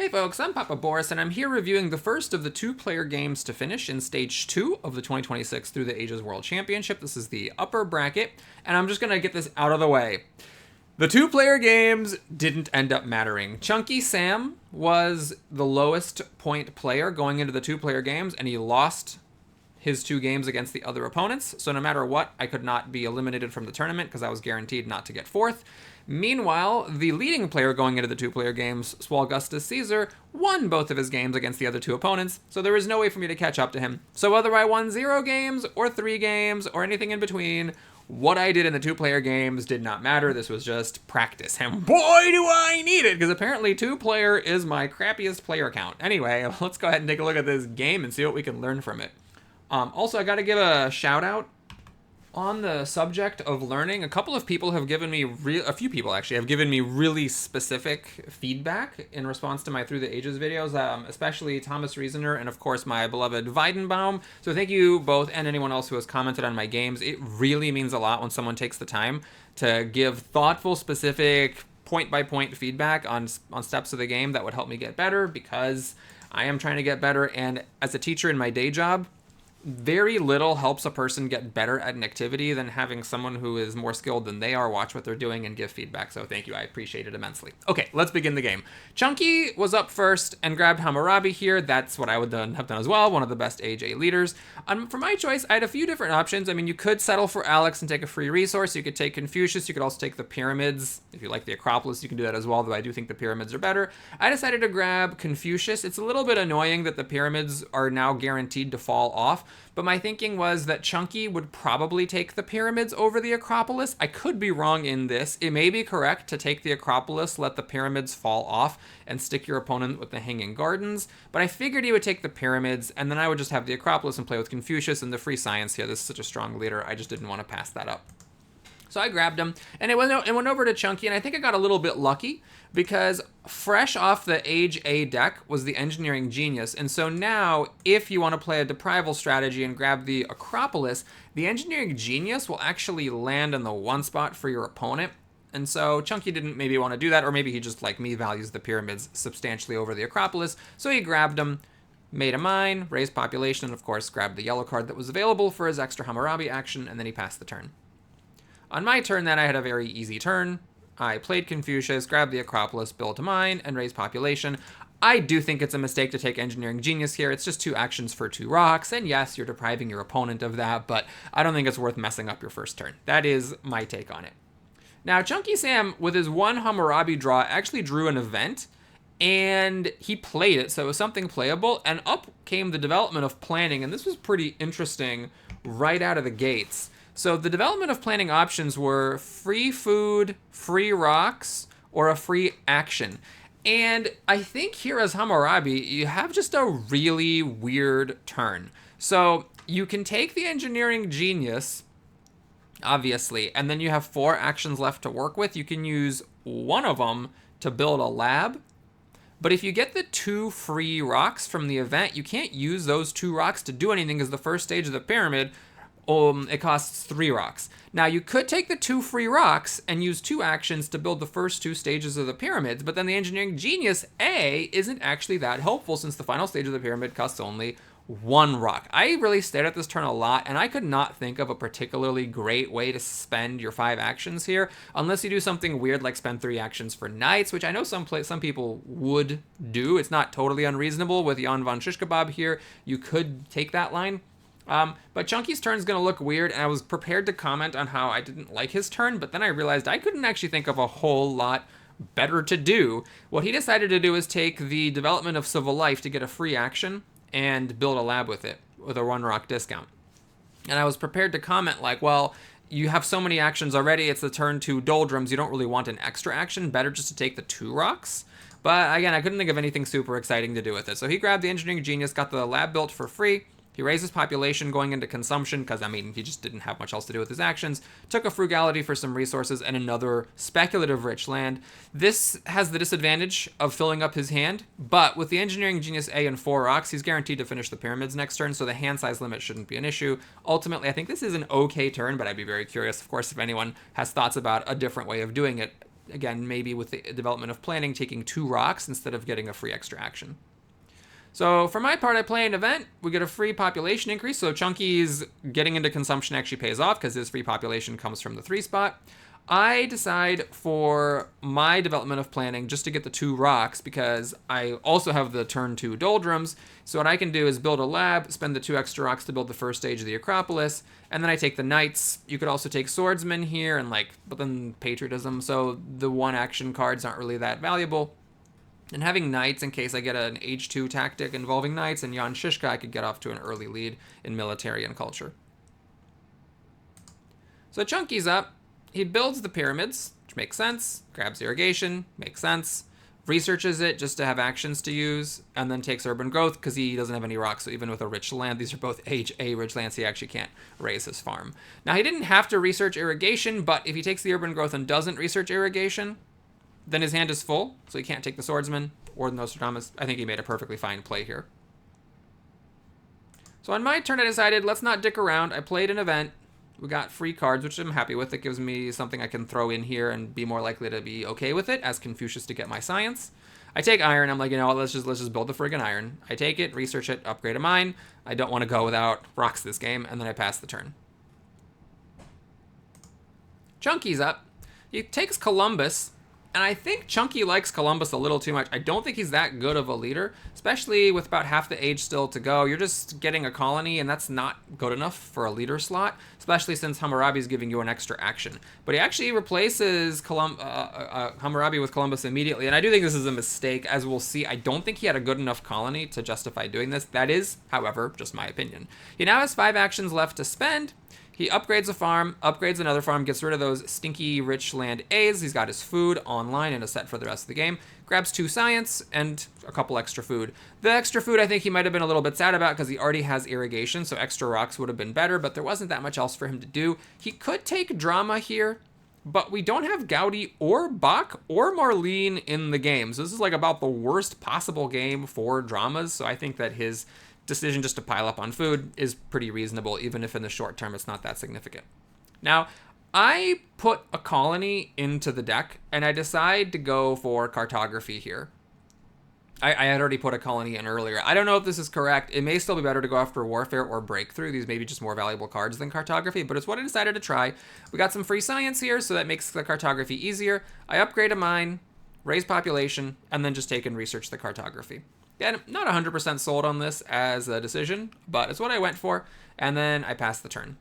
Hey folks, I'm Papa Boris, and I'm here reviewing the first of the two-player games to finish in Stage 2 of the 2026 Through the Ages World Championship. This is the upper bracket, and I'm just going to get this out of the way. The two-player games didn't end up mattering. Chunky Sam was the lowest point player going into the two-player games, and he lost his two games against the other opponents, so no matter what, I could not be eliminated from the tournament because I was guaranteed not to get fourth. Meanwhile, the leading player going into the two-player games, Swalgustus Caesar, won both of his games against the other two opponents, so there was no way for me to catch up to him. So whether I won 0 games, or 3 games, or anything in between, what I did in the two-player games did not matter. This was just practice, and boy do I need it, because apparently two-player is my crappiest player count. Anyway, let's go ahead and take a look at this game and see what we can learn from it. Also, I got to give a shout-out on the subject of learning. A couple of people have given me, a few people actually, have given me really specific feedback in response to my Through the Ages videos, especially Thomas Riesener and, of course, my beloved Weidenbaum. So thank you both and anyone else who has commented on my games. It really means a lot when someone takes the time to give thoughtful, specific, point-by-point feedback on steps of the game that would help me get better, because I am trying to get better, and as a teacher in my day job, very little helps a person get better at an activity than having someone who is more skilled than they are watch what they're doing and give feedback. So thank you, I appreciate it immensely. Okay, let's begin the game. Chunky was up first and grabbed Hammurabi here. That's what I would have done as well, one of the best AJ leaders. For my choice, I had a few different options. I mean, you could settle for Alex and take a free resource. You could take Confucius. You could also take the pyramids. If you like the Acropolis, you can do that as well, though I do think the pyramids are better. I decided to grab Confucius. It's a little bit annoying that the pyramids are now guaranteed to fall off, but my thinking was that Chunky would probably take the pyramids over the Acropolis. I could be wrong in this. It may be correct to take the Acropolis, let the pyramids fall off, and stick your opponent with the Hanging Gardens, but I figured he would take the pyramids, and then I would just have the Acropolis and play with Confucius and the free science here. This is such a strong leader, I just didn't want to pass that up. So I grabbed him, and it went over to Chunky, and I think I got a little bit lucky, because fresh off the Age A deck was the Engineering Genius, and so now, if you want to play a Deprival strategy and grab the Acropolis, the Engineering Genius will actually land in the one spot for your opponent, and so Chunky didn't maybe want to do that, or maybe he just, like me, values the pyramids substantially over the Acropolis, so he grabbed them, made a mine, raised population, and of course grabbed the yellow card that was available for his extra Hammurabi action, and then he passed the turn. On my turn, then, I had a very easy turn. I played Confucius, grabbed the Acropolis, built a mine, and raised population. I do think it's a mistake to take Engineering Genius here. It's just 2 actions for 2 rocks, and yes, you're depriving your opponent of that, but I don't think it's worth messing up your first turn. That is my take on it. Now, Chunky Sam, with his 1 Hammurabi draw, actually drew an event, and he played it, so it was something playable, and up came the development of planning, and this was pretty interesting right out of the gates. So the development of planning options were free food, free rocks, or a free action. And I think here as Hammurabi, you have just a really weird turn. So you can take the Engineering Genius, obviously, and then you have 4 actions left to work with. You can use one of them to build a lab. But if you get the 2 free rocks from the event, you can't use those 2 rocks to do anything, because the first stage of the pyramid, it costs 3 rocks. Now, you could take the 2 free rocks and use 2 actions to build the first 2 stages of the pyramids, but then the Engineering Genius A isn't actually that helpful, since the final stage of the pyramid costs only 1 rock. I really stared at this turn a lot, and I could not think of a particularly great way to spend your 5 actions here, unless you do something weird like spend 3 actions for knights, which I know some people would do. It's not totally unreasonable with Jan von Shishkebab here. You could take that line. But Chunky's turn is going to look weird, and I was prepared to comment on how I didn't like his turn, but then I realized I couldn't actually think of a whole lot better to do. What he decided to do is take the development of civil life to get a free action and build a lab with it, with a 1 rock discount. And I was prepared to comment like, well, you have so many actions already, it's the turn to doldrums, you don't really want an extra action, better just to take the 2 rocks. But again, I couldn't think of anything super exciting to do with it. So he grabbed the Engineering Genius, got the lab built for free. He raised his population going into consumption, because, I mean, he just didn't have much else to do with his actions. Took a frugality for some resources and another speculative rich land. This has the disadvantage of filling up his hand, but with the Engineering Genius A and 4 rocks, he's guaranteed to finish the pyramids next turn, so the hand size limit shouldn't be an issue. Ultimately, I think this is an okay turn, but I'd be very curious, of course, if anyone has thoughts about a different way of doing it. again, maybe with the development of planning, taking 2 rocks instead of getting a free extra action. So for my part, I play an event. We get a free population increase. So Chunky's getting into consumption actually pays off because his free population comes from the 3 spot. I decide for my development of planning just to get the 2 rocks because I also have the turn 2 doldrums. So what I can do is build a lab, spend the 2 extra rocks to build the first stage of the Acropolis, and then I take the knights. You could also take swordsmen here and but then patriotism. So the 1 action cards aren't really that valuable. And having knights in case I get an H2 tactic involving knights and Jan Shishka, I could get off to an early lead in military and culture. So Chunky's up. He builds the pyramids, which makes sense. Grabs irrigation, makes sense. Researches it just to have actions to use, and then takes urban growth because he doesn't have any rocks. So even with a rich land, these are both age A rich lands, he actually can't raise his farm. Now he didn't have to research irrigation, but if he takes the urban growth and doesn't research irrigation, then his hand is full, so he can't take the swordsman or the Nostradamus. I think he made a perfectly fine play here. So on my turn, I decided let's not dick around. I played an event. We got free cards, which I'm happy with. It gives me something I can throw in here and be more likely to be okay with it as Confucius to get my science. I take iron. I'm like, you know what, let's just build the friggin' iron. I take it, research it, upgrade a mine. I don't want to go without rocks this game, and then I pass the turn. Chunky's up. He takes Columbus. And I think Chunky likes Columbus a little too much. I don't think he's that good of a leader, especially with about half the age still to go. You're just getting a colony, and that's not good enough for a leader slot, especially since Hammurabi is giving you an extra action. But he actually replaces Hammurabi with Columbus immediately, and I do think this is a mistake. As we'll see, I don't think he had a good enough colony to justify doing this. That is, however, just my opinion. He now has 5 actions left to spend. He upgrades a farm, upgrades another farm, gets rid of those stinky rich land A's. He's got his food online and a set for the rest of the game. Grabs 2 science and a couple extra food. The extra food I think he might have been a little bit sad about because he already has irrigation, so extra rocks would have been better, but there wasn't that much else for him to do. He could take drama here, but we don't have Gaudi or Bach or Marlene in the game. So this is like about the worst possible game for dramas, so I think that his decision just to pile up on food is pretty reasonable, even if in the short term it's not that significant. Now, I put a colony into the deck, and I decide to go for cartography here. I had already put a colony in earlier. I don't know if this is correct. It may still be better to go after warfare or breakthrough. These may be just more valuable cards than cartography, but it's what I decided to try. We got some free science here, so that makes the cartography easier. I upgrade a mine, raise population, and then just take and research the cartography. Again, not 100% sold on this as a decision, but it's what I went for, and then I passed the turn.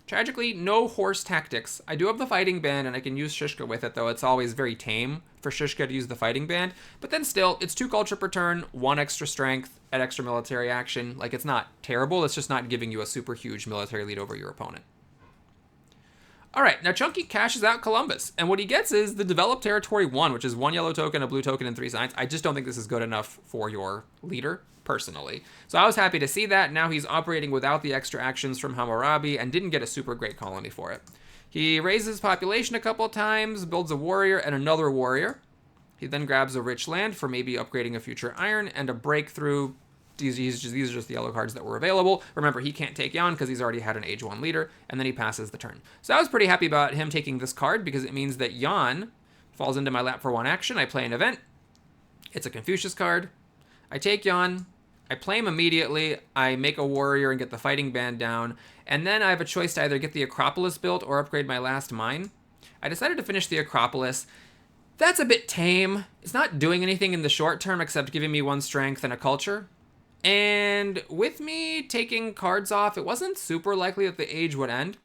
Tragically, no horse tactics. I do have the fighting band, and I can use Shishka with it, though it's always very tame for Shishka to use the fighting band. But then still, it's 2 culture per turn, 1 extra strength, and extra military action. Like, it's not terrible, it's just not giving you a super huge military lead over your opponent. All right, now Chunky cashes out Columbus, and what he gets is the Developed Territory 1, which is 1 yellow token, a blue token, and 3 science. I just don't think this is good enough for your leader, personally. So I was happy to see that. Now he's operating without the extra actions from Hammurabi and didn't get a super great colony for it. He raises population a couple times, builds a warrior and another warrior. He then grabs a rich land for maybe upgrading a future iron and a breakthrough. These are just the yellow cards that were available. Remember, he can't take Jan because he's already had an age 1 leader, and then he passes the turn. So I was pretty happy about him taking this card because it means that Jan falls into my lap for 1 action. I play an event. It's a Confucius card. I take Jan. I play him immediately. I make a warrior and get the fighting band down, and then I have a choice to either get the Acropolis built or upgrade my last mine. I decided to finish the Acropolis. That's a bit tame. It's not doing anything in the short term except giving me 1 strength and a culture. And with me taking cards off, it wasn't super likely that the age would end,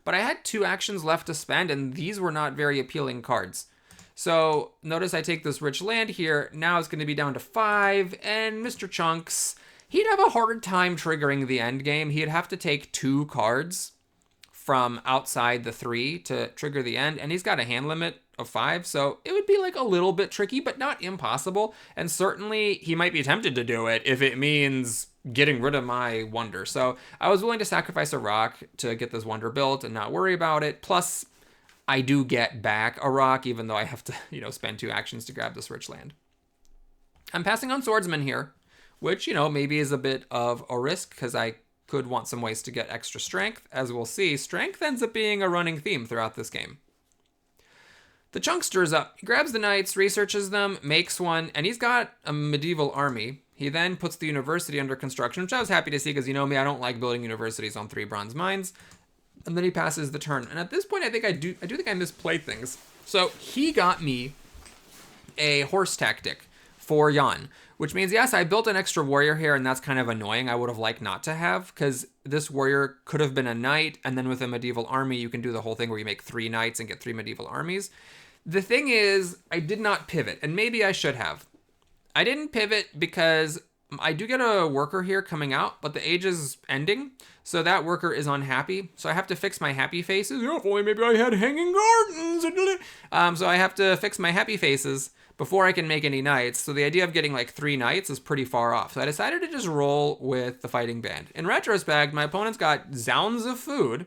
but I had 2 actions left to spend, and these were not very appealing cards. So notice I take this rich land here. Now it's going to be down to 5, and Mr. Chunks, he'd have a hard time triggering the end game. He'd have to take 2 cards from outside the 3 to trigger the end, and he's got a hand limit of 5, so it would be like a little bit tricky, but not impossible. And certainly he might be tempted to do it if it means getting rid of my wonder. So I was willing to sacrifice a rock to get this wonder built and not worry about it. Plus, I do get back a rock, even though I have to, spend 2 actions to grab this rich land. I'm passing on swordsman here, which, maybe is a bit of a risk because I could want some ways to get extra strength. As we'll see, strength ends up being a running theme throughout this game. The Chunkster's up. He grabs the knights, researches them, makes one, and he's got a medieval army. He then puts the university under construction, which I was happy to see because you know me, I don't like building universities on 3 bronze mines. And then he passes the turn. And at this point, I think I do think I misplayed things. So he got me a horse tactic for Jan, which means, yes, I built an extra warrior here, and that's kind of annoying. I would have liked not to have, because this warrior could have been a knight, and then with a medieval army, you can do the whole thing where you make 3 knights and get 3 medieval armies. The thing is, I did not pivot, and maybe I should have. I didn't pivot because I do get a worker here coming out, but the age is ending, so that worker is unhappy. So I have to fix my happy faces. Oh, if only maybe I had hanging gardens. So I have to fix my happy faces before I can make any knights. So the idea of getting like 3 knights is pretty far off. So I decided to just roll with the fighting band. In retrospect, my opponent's got zounds of food,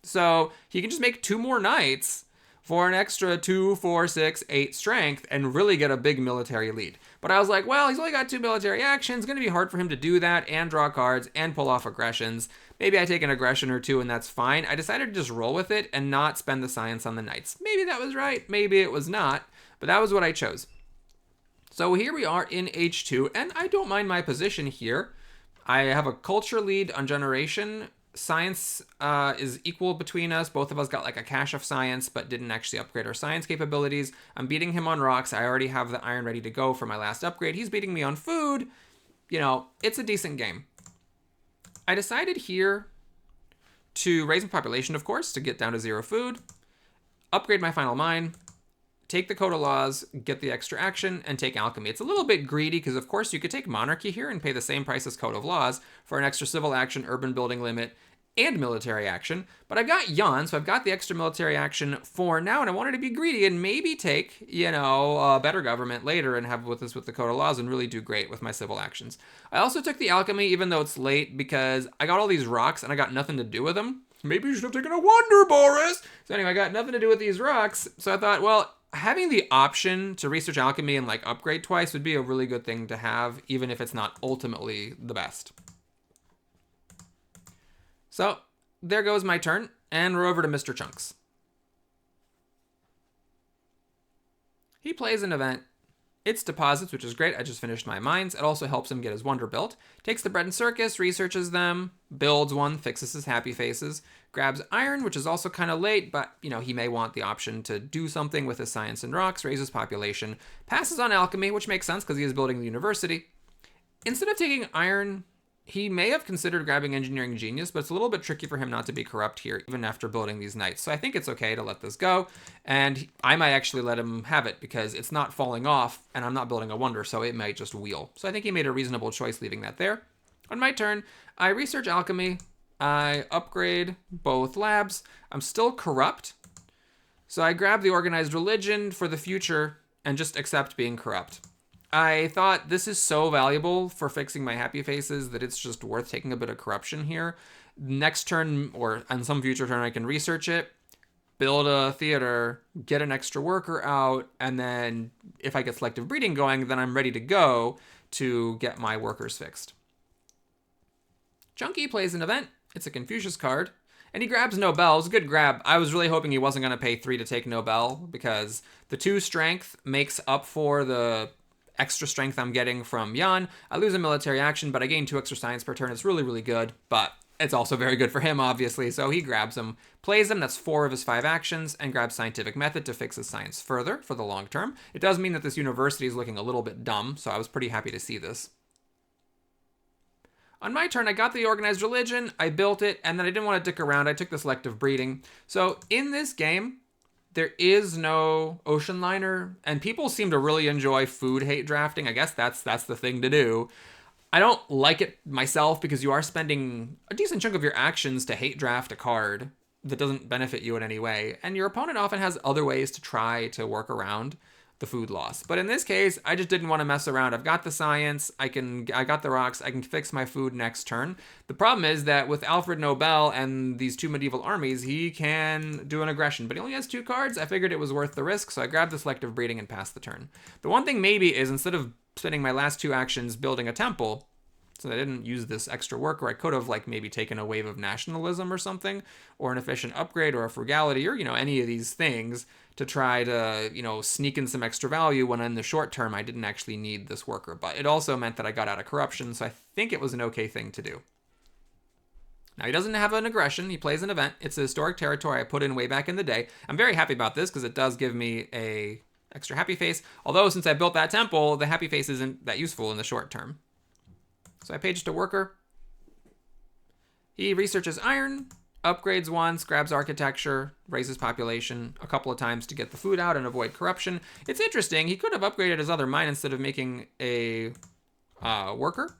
so he can just make 2 more knights for an extra 2, 4, 6, 8 strength and really get a big military lead. But I was like, well, he's only got 2 military actions. It's going to be hard for him to do that and draw cards and pull off aggressions. Maybe I take an aggression or 2 and that's fine. I decided to just roll with it and not spend the science on the knights. Maybe that was right. Maybe it was not. But that was what I chose. So here we are in H2, and I don't mind my position here. I have a culture lead on generation. Science is equal between us. Both of us got like a cache of science, but didn't actually upgrade our science capabilities. I'm beating him on rocks. I already have the iron ready to go for my last upgrade. He's beating me on food. You know, it's a decent game. I decided here to raise my population, of course, to get down to 0 food, upgrade my final mine, take the Code of Laws, get the extra action, and take Alchemy. It's a little bit greedy because, of course, you could take Monarchy here and pay the same price as Code of Laws for an extra civil action, urban building limit, and military action. But I've got Jan, so I've got the extra military action for now, and I wanted to be greedy and maybe take, you know, a better government later and have with this with the Code of Laws and really do great with my civil actions. I also took the Alchemy, even though it's late, because I got all these rocks and I got nothing to do with them. Maybe you should have taken a wonder, Boris! So anyway, I got nothing to do with these rocks, so I thought, well, having the option to research alchemy and like upgrade twice would be a really good thing to have, even if it's not ultimately the best. So there goes my turn, and we're over to Mr. Chunks. He plays an event. It's deposits, which is great. I just finished my mines. It also helps him get his wonder built. Takes the bread and circus, researches them, builds one, fixes his happy faces, grabs iron, which is also kind of late, but you know, he may want the option to do something with his science and rocks, raises population, passes on alchemy, which makes sense because he is building the university. Instead of taking iron, he may have considered grabbing engineering genius, but it's a little bit tricky for him not to be corrupt here, even after building these knights. So I think it's okay to let this go, and I might actually let him have it because it's not falling off, and I'm not building a wonder, so it might just wheel. So I think he made a reasonable choice leaving that there. On my turn, I research alchemy, I upgrade both labs. I'm still corrupt, so I grab the organized religion for the future and just accept being corrupt. I thought this is so valuable for fixing my happy faces that it's just worth taking a bit of corruption here. Next turn, or on some future turn, I can research it, build a theater, get an extra worker out, and then if I get selective breeding going, then I'm ready to go to get my workers fixed. Chunky plays an event. It's a Confucius card, and he grabs Nobel. It's a good grab. I was really hoping he wasn't going to pay 3 to take Nobel because the 2 strength makes up for the extra strength I'm getting from Jan. I lose a military action, but I gain 2 extra science per turn. It's really, really good, but it's also very good for him, obviously. So he grabs him, plays him. That's 4 of his 5 actions, and grabs scientific method to fix his science further for the long term. It does mean that this university is looking a little bit dumb, so I was pretty happy to see this. On my turn, I got the organized religion, I built it, and then I didn't want to dick around. I took the selective breeding. So in this game, there is no ocean liner, and people seem to really enjoy food hate drafting. I guess that's the thing to do. I don't like it myself because you are spending a decent chunk of your actions to hate draft a card that doesn't benefit you in any way, and your opponent often has other ways to try to work around the food loss. But in this case, I just didn't want to mess around. I've got the science, I got the rocks, I can fix my food next turn. The problem is that with Alfred Nobel and these 2 medieval armies, he can do an aggression, but he only has 2 cards. I figured it was worth the risk, so I grabbed the selective breeding and passed the turn. The one thing maybe is instead of spending my last 2 actions building a temple, So I didn't use this extra worker. I could have like maybe taken a wave of nationalism or something, or an efficient upgrade or a frugality or, any of these things to try to, sneak in some extra value when in the short term I didn't actually need this worker. But it also meant that I got out of corruption, so I think it was an okay thing to do. Now, he doesn't have an aggression. He plays an event. It's a historic territory I put in way back in the day. I'm very happy about this because it does give me a extra happy face. Although, since I built that temple, the happy face isn't that useful in the short term. So I paged a worker. He researches iron, upgrades once, grabs architecture, raises population a couple of times to get the food out and avoid corruption. It's interesting. He could have upgraded his other mine instead of making a worker.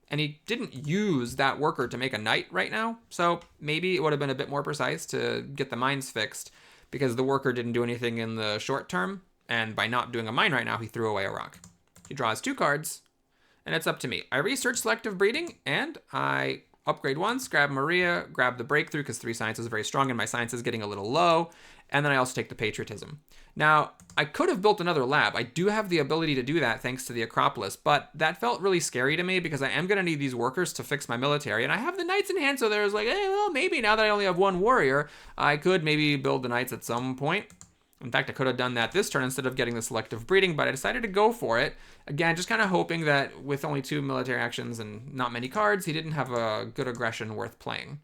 And he didn't use that worker to make a knight right now. So maybe it would have been a bit more precise to get the mines fixed because the worker didn't do anything in the short term. And by not doing a mine right now, he threw away a rock. He draws 2 cards, and it's up to me. I research selective breeding, and I upgrade once, grab Maria, grab the breakthrough because 3 science is very strong and my science is getting a little low. And then I also take the patriotism. Now, I could have built another lab. I do have the ability to do that thanks to the Acropolis, but that felt really scary to me because I am going to need these workers to fix my military. And I have the knights in hand, so there's like, well, maybe now that I only have 1 warrior, I could maybe build the knights at some point. In fact, I could have done that this turn instead of getting the selective breeding, but I decided to go for it. Again, just kind of hoping that with only 2 military actions and not many cards, he didn't have a good aggression worth playing.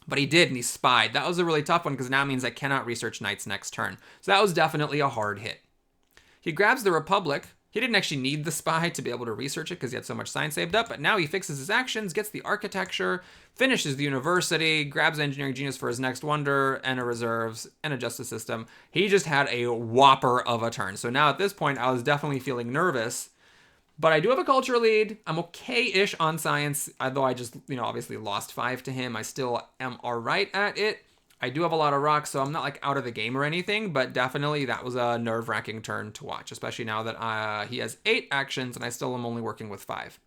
But he did, and he spied. That was a really tough one because now it means I cannot research knights next turn. So that was definitely a hard hit. He grabs the Republic. He didn't actually need the spy to be able to research it because he had so much science saved up, but now he fixes his actions, gets the architecture, finishes the university, grabs engineering genius for his next wonder, and a reserves, and a justice system. He just had a whopper of a turn. So now at this point, I was definitely feeling nervous, but I do have a culture lead. I'm okay-ish on science, although I just, obviously lost 5 to him. I still am all right at it. I do have a lot of rocks, so I'm not like out of the game or anything, but definitely that was a nerve-wracking turn to watch, especially now that he has 8 actions and I still am only working with 5.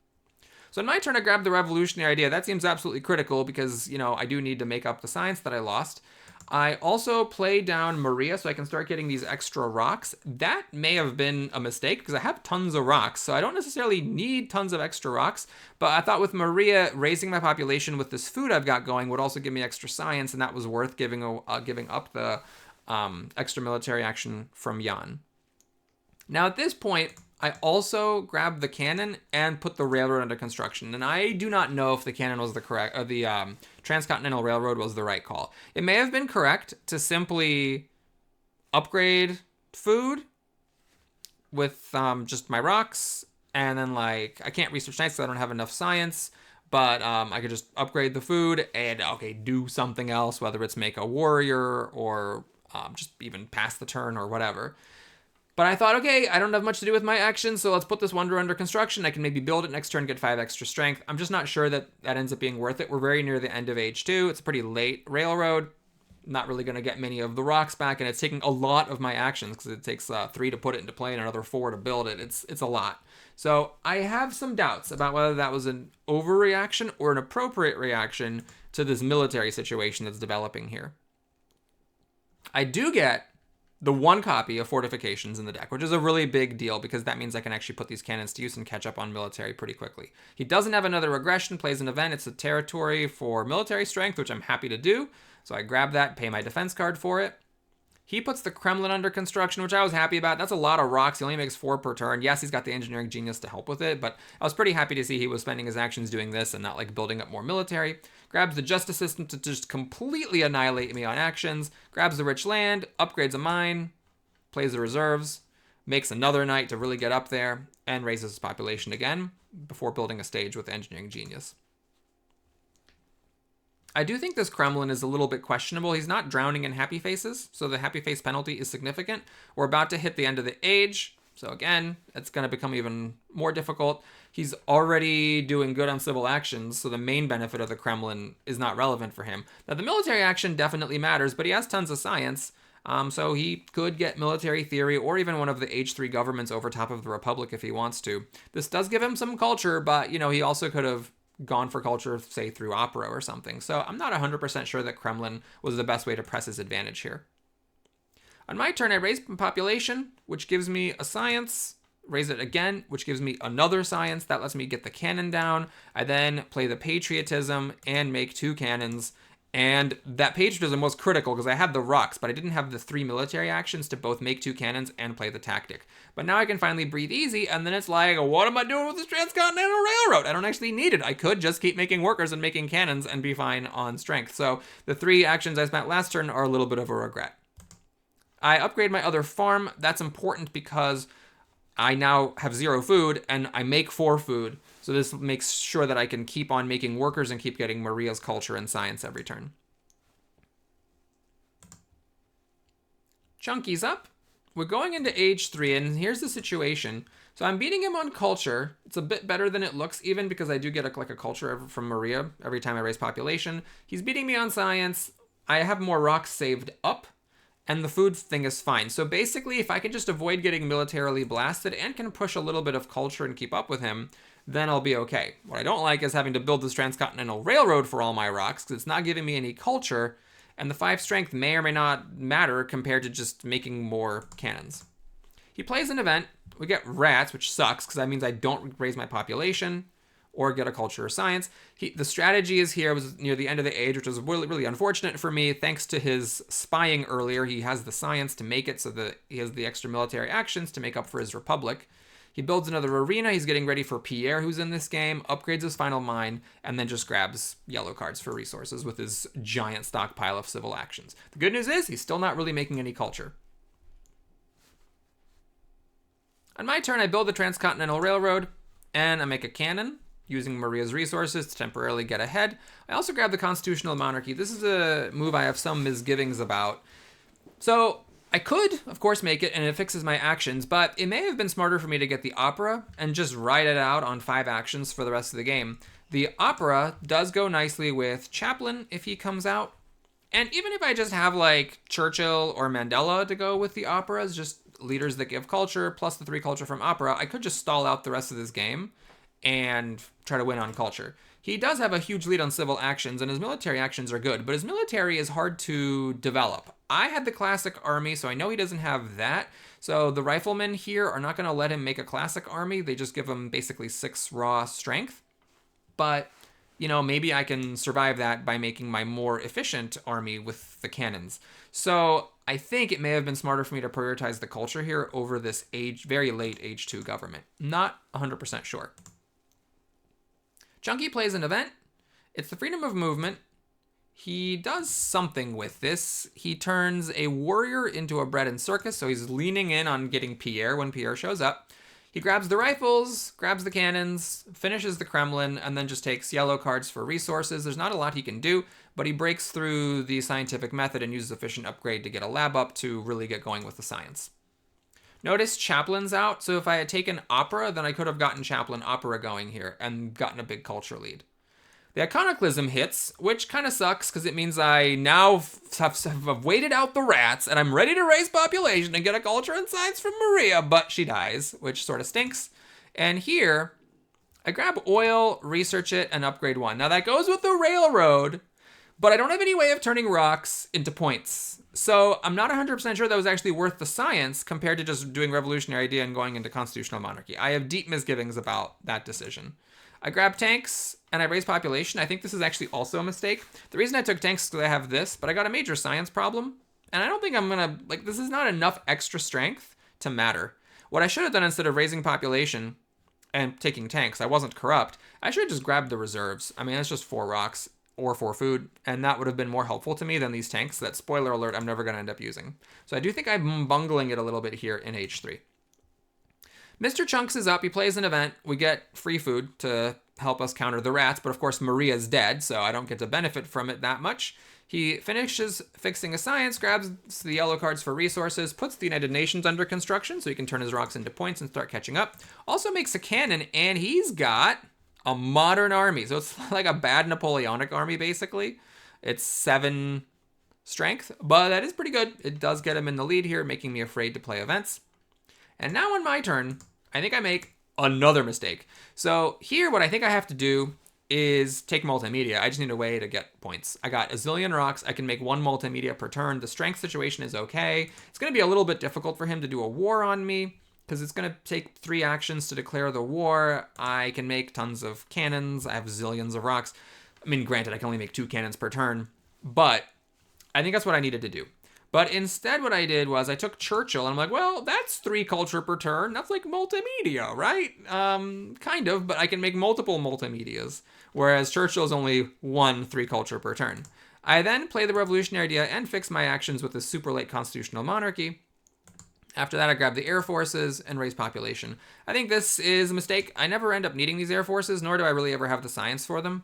So in my turn, I grabbed the revolutionary idea. That seems absolutely critical because, I do need to make up the science that I lost. I also play down Maria so I can start getting these extra rocks. That may have been a mistake because I have tons of rocks, so I don't necessarily need tons of extra rocks, but I thought with Maria, raising my population with this food I've got going would also give me extra science, and that was worth giving up the extra military action from Jan. Now at this point, I also grabbed the cannon and put the railroad under construction. And I do not know if the cannon was the correct, or the Transcontinental Railroad was the right call. It may have been correct to simply upgrade food with just my rocks. And then I can't research knights because I don't have enough science. But I could just upgrade the food and, do something else, whether it's make a warrior or just even pass the turn or whatever. But I thought, okay, I don't have much to do with my actions, so let's put this wonder under construction. I can maybe build it next turn, get 5 extra strength. I'm just not sure that ends up being worth it. We're very near the end of Age 2. It's a pretty late railroad. Not really going to get many of the rocks back, and it's taking a lot of my actions because it takes 3 to put it into play and another 4 to build it. It's a lot. So I have some doubts about whether that was an overreaction or an appropriate reaction to this military situation that's developing here. I do get the 1 copy of fortifications in the deck, which is a really big deal because that means I can actually put these cannons to use and catch up on military pretty quickly. He doesn't have another aggression, plays an event. It's a territory for military strength, which I'm happy to do. So I grab that, pay my defense card for it. He puts the Kremlin under construction, which I was happy about. That's a lot of rocks. He only makes 4 per turn. Yes, he's got the engineering genius to help with it, but I was pretty happy to see he was spending his actions doing this and not building up more military. Grabs the justice system to just completely annihilate me on actions. Grabs the rich land, upgrades a mine, plays the reserves, makes another knight to really get up there, and raises his population again before building a stage with engineering genius. I do think this Kremlin is a little bit questionable. He's not drowning in happy faces, so the happy face penalty is significant. We're about to hit the end of the age, so again, it's going to become even more difficult. He's already doing good on civil actions, so the main benefit of the Kremlin is not relevant for him. Now, the military action definitely matters, but he has tons of science, so he could get military theory or even one of the H3 governments over top of the Republic if he wants to. This does give him some culture, but, he also could have gone for culture, say, through opera or something. So I'm not 100% sure that Kremlin was the best way to press his advantage here. On my turn, I raise population, which gives me a science, raise it again, which gives me another science. That lets me get the cannon down. I then play the patriotism and make 2 cannons. And that patriotism was critical because I had the rocks, but I didn't have the 3 military actions to both make 2 cannons and play the tactic. But now I can finally breathe easy, and then it's like, what am I doing with this transcontinental railroad? I don't actually need it. I could just keep making workers and making cannons and be fine on strength. So the 3 actions I spent last turn are a little bit of a regret. I upgrade my other farm. That's important because I now have 0 food, and I make 4 food. So this makes sure that I can keep on making workers and keep getting Maria's culture and science every turn. Chunky's up. We're going into age 3, and here's the situation. So I'm beating him on culture. It's a bit better than it looks, even because I do get a culture from Maria every time I raise population. He's beating me on science. I have more rocks saved up, and the food thing is fine. So basically, if I can just avoid getting militarily blasted and can push a little bit of culture and keep up with him, then I'll be okay. What I don't like is having to build this transcontinental railroad for all my rocks, because it's not giving me any culture, and the 5 strength may or may not matter compared to just making more cannons. He plays an event. We get rats, which sucks, because that means I don't raise my population or get a culture or science. The strategy is here was near the end of the age, which was really, really unfortunate for me. Thanks to his spying earlier, he has the science to make it so that he has the extra military actions to make up for his republic. He builds another arena. He's getting ready for Pierre, who's in this game, upgrades his final mine, and then just grabs yellow cards for resources with his giant stockpile of civil actions. The good news is he's still not really making any culture. On my turn, I build the Transcontinental Railroad, and I make a cannon, using Maria's resources to temporarily get ahead. I also grab the Constitutional Monarchy. This is a move I have some misgivings about. So I could, of course, make it, and it fixes my actions, but it may have been smarter for me to get the Opera and just ride it out on 5 actions for the rest of the game. The Opera does go nicely with Chaplin if he comes out, and even if I just have, like, Churchill or Mandela to go with the Operas, just leaders that give culture, plus the 3 culture from Opera, I could just stall out the rest of this game and try to win on culture. He does have a huge lead on civil actions, and his military actions are good, but his military is hard to develop. I had the classic army, so I know he doesn't have that. So the riflemen here are not going to let him make a classic army. They just give him basically 6 raw strength. But, you know, maybe I can survive that by making my more efficient army with the cannons. So I think it may have been smarter for me to prioritize the culture here over this very late age 2 government. Not 100% sure. Chunky plays an event. It's the freedom of movement. He does something with this. He turns a warrior into a bread and circus, so he's leaning in on getting Pierre when Pierre shows up. He grabs the rifles, grabs the cannons, finishes the Kremlin, and then just takes yellow cards for resources. There's not a lot he can do, but he breaks through the scientific method and uses efficient upgrade to get a lab up to really get going with the science. Notice Chaplin's out, so if I had taken Opera, then I could have gotten Chaplin Opera going here and gotten a big culture lead. The Iconoclasm hits, which kind of sucks because it means I now have waited out the rats and I'm ready to raise population and get a culture and science from Maria, but she dies, which sort of stinks. And here, I grab oil, research it, and upgrade 1. Now that goes with the railroad, but I don't have any way of turning rocks into points. So I'm not 100% sure that was actually worth the science compared to just doing revolutionary idea and going into constitutional monarchy. I have deep misgivings about that decision. I grab tanks and I raise population. I think this is actually also a mistake. The reason I took tanks is because I have this, but I got a major science problem. And I don't think I'm gonna, this is not enough extra strength to matter. What I should have done instead of raising population and taking tanks, I wasn't corrupt. I should have just grabbed the reserves. I mean, that's just 4 rocks or 4 food, and that would have been more helpful to me than these tanks that, spoiler alert, I'm never going to end up using. So I do think I'm bungling it a little bit here in H3. Mr. Chunks is up. He plays an event. We get free food to help us counter the rats, but of course Maria's dead, so I don't get to benefit from it that much. He finishes fixing a science, grabs the yellow cards for resources, puts the United Nations under construction so he can turn his rocks into points and start catching up. Also makes a cannon, and he's got a modern army. So it's like a bad Napoleonic army, basically. It's 7 strength, but that is pretty good. It does get him in the lead here, making me afraid to play events. And now on my turn, I think I make another mistake. So here, what I think I have to do is take multimedia. I just need a way to get points. I got a zillion rocks. I can make 1 multimedia per turn. The strength situation is okay. It's going to be a little bit difficult for him to do a war on me, because it's going to take 3 actions to declare the war. I can make tons of cannons. I have zillions of rocks. I mean, granted, I can only make 2 cannons per turn, but I think that's what I needed to do. But instead what I did was I took Churchill, and I'm like, well, that's 3 culture per turn. That's like multimedia, right? Kind of, but I can make multiple multimedias, whereas Churchill is only 1 3 culture per turn. I then play the revolutionary idea and fix my actions with the super late constitutional monarchy. After that, I grab the air forces and raise population. I think this is a mistake. I never end up needing these air forces, nor do I really ever have the science for them.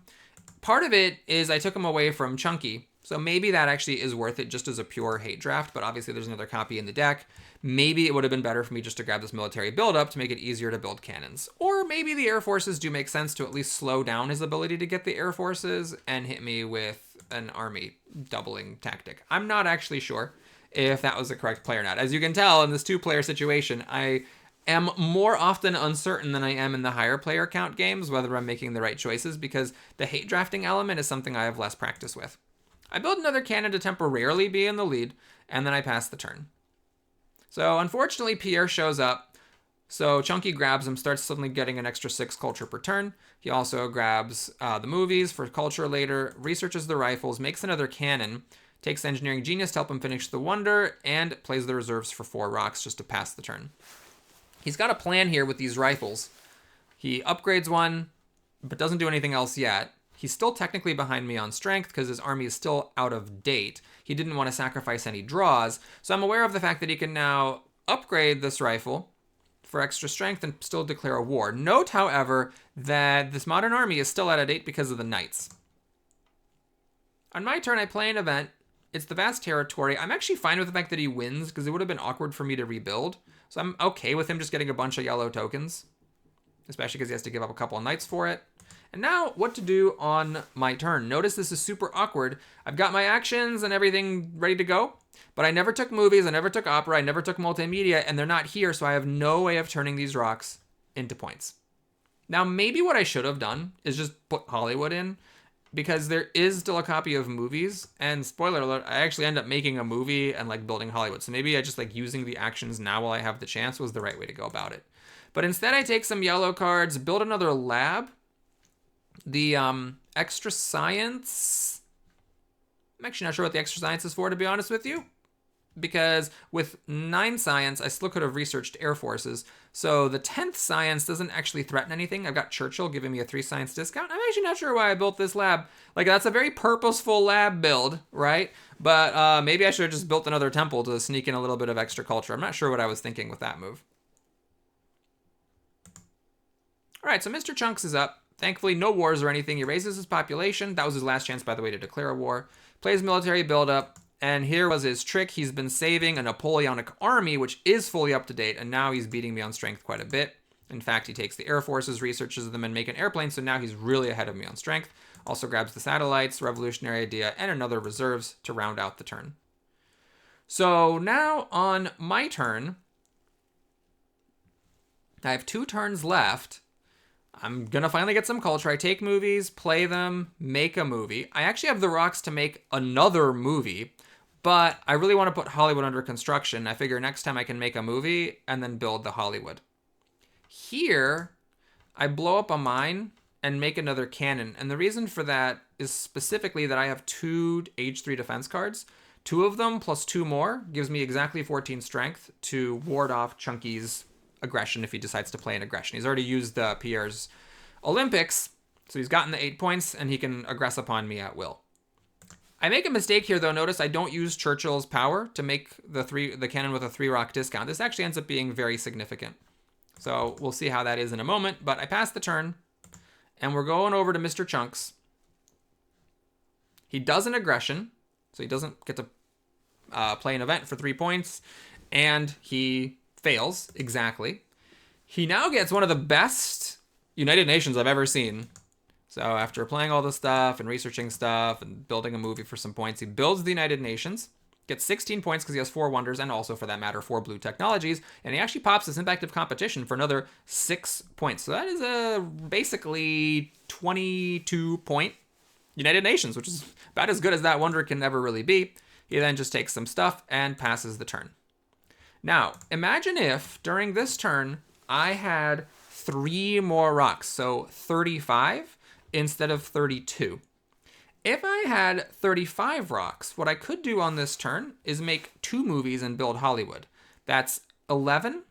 Part of it is I took them away from Chunky, so maybe that actually is worth it just as a pure hate draft, but obviously there's another copy in the deck. Maybe it would have been better for me just to grab this military buildup to make it easier to build cannons. Or maybe the air forces do make sense to at least slow down his ability to get the air forces and hit me with an army doubling tactic. I'm not actually sure if that was the correct play or not. As you can tell, in this 2-player situation, I am more often uncertain than I am in the higher player count games whether I'm making the right choices, because the hate drafting element is something I have less practice with. I build another cannon to temporarily be in the lead, and then I pass the turn. So unfortunately, Pierre shows up, so Chunky grabs him, starts suddenly getting an extra 6 culture per turn. He also grabs the movies for culture later, researches the rifles, makes another cannon, takes Engineering Genius to help him finish the Wonder, and plays the reserves for 4 rocks just to pass the turn. He's got a plan here with these rifles. He upgrades one, but doesn't do anything else yet. He's still technically behind me on strength because his army is still out of date. He didn't want to sacrifice any draws, so I'm aware of the fact that he can now upgrade this rifle for extra strength and still declare a war. Note, however, that this modern army is still out of date because of the knights. On my turn, I play an event. It's the vast territory. I'm actually fine with the fact that he wins because it would have been awkward for me to rebuild. So I'm okay with him just getting a bunch of yellow tokens, especially because he has to give up a couple of knights for it. And now what to do on my turn. Notice this is super awkward. I've got my actions and everything ready to go, but I never took movies, I never took opera, I never took multimedia, and they're not here, so I have no way of turning these rocks into points. Now, maybe what I should have done is just put Hollywood in, because there is still a copy of movies, and spoiler alert, I actually end up making a movie and like building Hollywood. So maybe I just like using the actions now while I have the chance was the right way to go about it. But instead I take some yellow cards, build another lab. The extra science, I'm actually not sure what the extra science is for, to be honest with you, because with 9 science, I still could have researched air forces. So the 10th science doesn't actually threaten anything. I've got Churchill giving me a 3 science discount. I'm actually not sure why I built this lab. Like, that's a very purposeful lab build, right? But maybe I should have just built another temple to sneak in a little bit of extra culture. I'm not sure what I was thinking with that move. All right, so Mr. Chunks is up. Thankfully, no wars or anything. He raises his population. That was his last chance, by the way, to declare a war. Plays military buildup. And here was his trick. He's been saving a Napoleonic army, which is fully up to date. And now he's beating me on strength quite a bit. In fact, he takes the air forces, researches them, and make an airplane. So now he's really ahead of me on strength. Also grabs the satellites, revolutionary idea, and another reserves to round out the turn. So now on my turn, I have 2 turns left. I'm going to finally get some culture. I take movies, play them, make a movie. I actually have the rocks to make another movie, but I really want to put Hollywood under construction. I figure next time I can make a movie and then build the Hollywood. Here, I blow up a mine and make another cannon. And the reason for that is specifically that I have 2 Age 3 defense cards. 2 of them plus 2 more gives me exactly 14 strength to ward off Chunky's aggression if he decides to play an aggression. He's already used Pierre's Olympics, so he's gotten the 8 points, and he can aggress upon me at will. I make a mistake here, though. Notice I don't use Churchill's power to make the cannon with a 3 rock discount. This actually ends up being very significant. So we'll see how that is in a moment, but I pass the turn, and we're going over to Mr. Chunks. He does an aggression, so he doesn't get to play an event for 3 points, and he fails, exactly. He now gets one of the best United Nations I've ever seen. So after playing all this stuff and researching stuff and building a movie for some points, he builds the United Nations, gets 16 points because he has 4 wonders and also, for that matter, 4 blue technologies, and he actually pops this impact of competition for another 6 points. So that is a basically 22-point United Nations, which is about as good as that wonder can ever really be. He then just takes some stuff and passes the turn. Now, imagine if during this turn I had 3 more rocks, so 35 instead of 32. If I had 35 rocks, what I could do on this turn is make 2 movies and build Hollywood. That's 11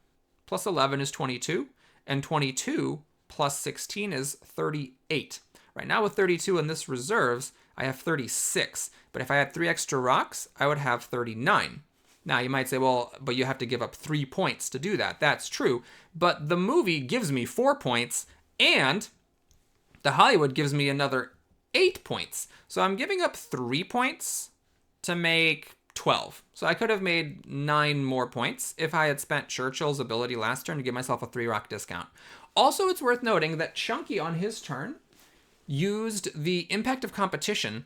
plus 11 is 22, and 22 plus 16 is 38. Right now with 32 in this reserves, I have 36. But if I had 3 extra rocks, I would have 39. Now you might say, well, but you have to give up 3 points to do that. That's true. But the movie gives me 4 points, and the Hollywood gives me another 8 points. So I'm giving up 3 points to make 12. So I could have made 9 more points if I had spent Churchill's ability last turn to give myself a 3 rock discount. Also, it's worth noting that Chunky on his turn used the Impact of Competition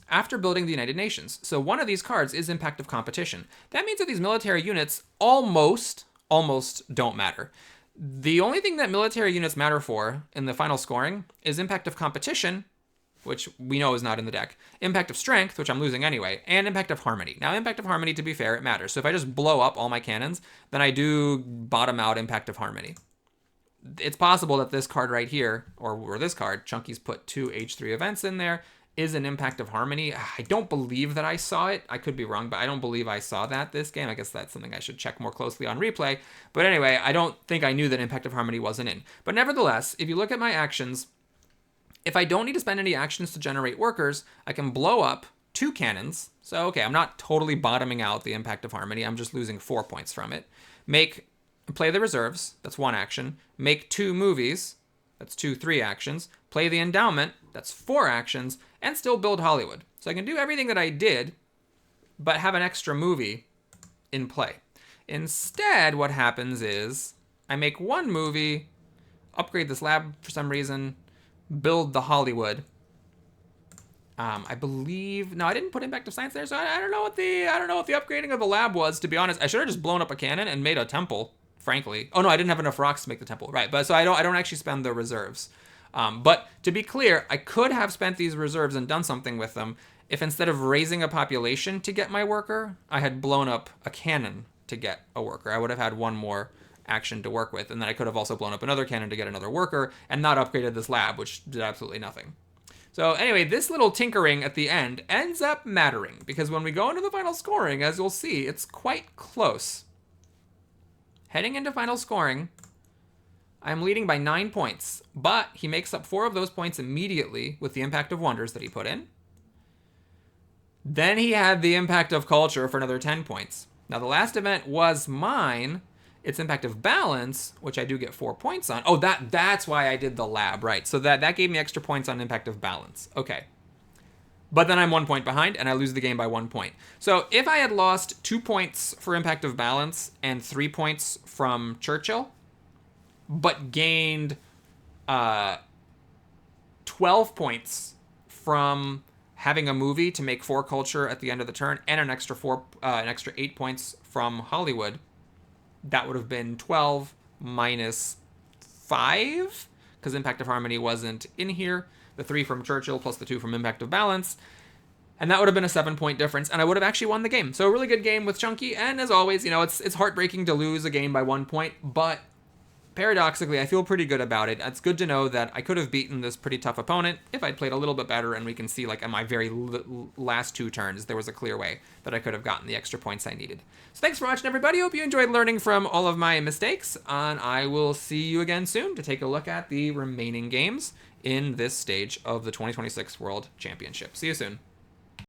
after building the United Nations. So one of these cards is Impact of Competition. That means that these military units almost don't matter. The only thing that military units matter for in the final scoring is Impact of Competition, which we know is not in the deck, Impact of Strength, which I'm losing anyway, and Impact of Harmony. Now, Impact of Harmony, to be fair, it matters. So if I just blow up all my cannons, then I do bottom out Impact of Harmony. It's possible that this card right here, or this card, Chunky's put 2 H3 events in there, is an Impact of Harmony. I don't believe that I saw it. I could be wrong, but I don't believe I saw that this game. I guess that's something I should check more closely on replay. But anyway, I don't think I knew that Impact of Harmony wasn't in. But nevertheless, if you look at my actions, if I don't need to spend any actions to generate workers, I can blow up 2 cannons. So, okay, I'm not totally bottoming out the Impact of Harmony. I'm just losing 4 points from it. Play the reserves. That's 1 action. Make 2 movies. That's 3 actions. Play the endowment. That's 4 actions. And still build Hollywood. So I can do everything that I did, but have an extra movie in play. Instead, what happens is I make 1 movie, upgrade this lab for some reason, build the Hollywood. I believe, no, I didn't put Impact of Science there, so I don't know what the upgrading of the lab was, to be honest. I should have just blown up a cannon and made a temple, frankly. Oh no, I didn't have enough rocks to make the temple, right? But so I don't actually spend the reserves. But to be clear, I could have spent these reserves and done something with them if instead of raising a population to get my worker, I had blown up a cannon to get a worker. I would have had 1 more action to work with, and then I could have also blown up another cannon to get another worker and not upgraded this lab, which did absolutely nothing. So anyway, this little tinkering at the end ends up mattering, because when we go into the final scoring, as you'll see, it's quite close. Heading into final scoring, I'm leading by 9 points, but he makes up 4 of those points immediately with the Impact of Wonders that he put in. Then he had the Impact of Culture for another 10 points. Now the last event was mine. It's Impact of Balance, which I do get 4 points on. Oh, that's why I did the lab, right? So that gave me extra points on Impact of Balance. Okay. But then I'm 1 point behind, and I lose the game by 1 point. So if I had lost 2 points for Impact of Balance and 3 points from Churchill, but gained 12 points from having a movie to make 4 culture at the end of the turn, and an extra 8 points from Hollywood, that would have been 12 minus 5, because Impact of Harmony wasn't in here. The 3 from Churchill plus the 2 from Impact of Balance. And that would have been a 7-point difference, and I would have actually won the game. So a really good game with Chunky, and as always, it's heartbreaking to lose a game by 1 point, but paradoxically, I feel pretty good about it. It's good to know that I could have beaten this pretty tough opponent if I'd played a little bit better, and we can see, like, in my very last 2 turns, there was a clear way that I could have gotten the extra points I needed. So thanks for watching, everybody. Hope you enjoyed learning from all of my mistakes, and I will see you again soon to take a look at the remaining games in this stage of the 2026 World Championship. See you soon.